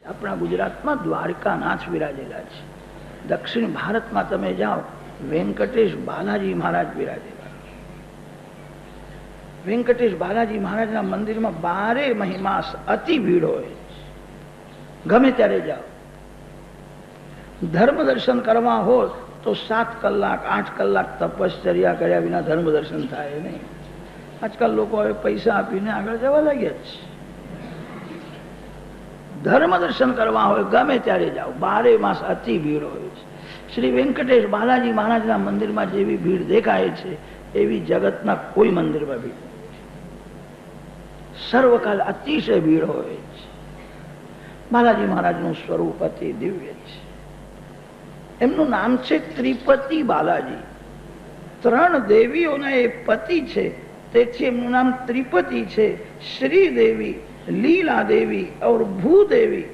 આપણા ગુજરાતમાં દ્વારકાનાથ વિરાજેલા છે. દક્ષિણ ભારતમાં તમે જાઓ, વેંકટેશ બાલાજી મહારાજ વિરાજેલા. વેંકટેશ બાલાજી મહારાજના મંદિરમાં 12 મહિમા અતિ ભીડ હોય. ગમે ત્યારે જાઓ. ધર્મ દર્શન કરવા હોય તો 7 કલાક 8 કલાક તપશ્ચર્યા કર્યા વિના ધર્મ દર્શન થાય નહીં. આજકાલ લોકો હવે પૈસા આપીને આગળ જવા લાગ્યા છે. ધર્મ દર્શન કરવા હોય ગમે ત્યારે જાઓ, 12 માસ અતિ ભીડ હોય છે. શ્રી વેંકટેશ બાલાજી મહારાજના મંદિરમાં જેવી ભીડ દેખાય છે એવી જગતના કોઈ મંદિરમાં ભીડ સર્વકાલ અતિશય ભીડ હોય છે. બાલાજી મહારાજનું સ્વરૂપ અતિ દિવ્ય છે. એમનું નામ છે ત્રિપતિ બાલાજી. 3 દેવીઓના એ પતિ છે, તેથી એમનું નામ ત્રિપતિ છે. શ્રી દેવી, લીલા દેવી और भूदेवी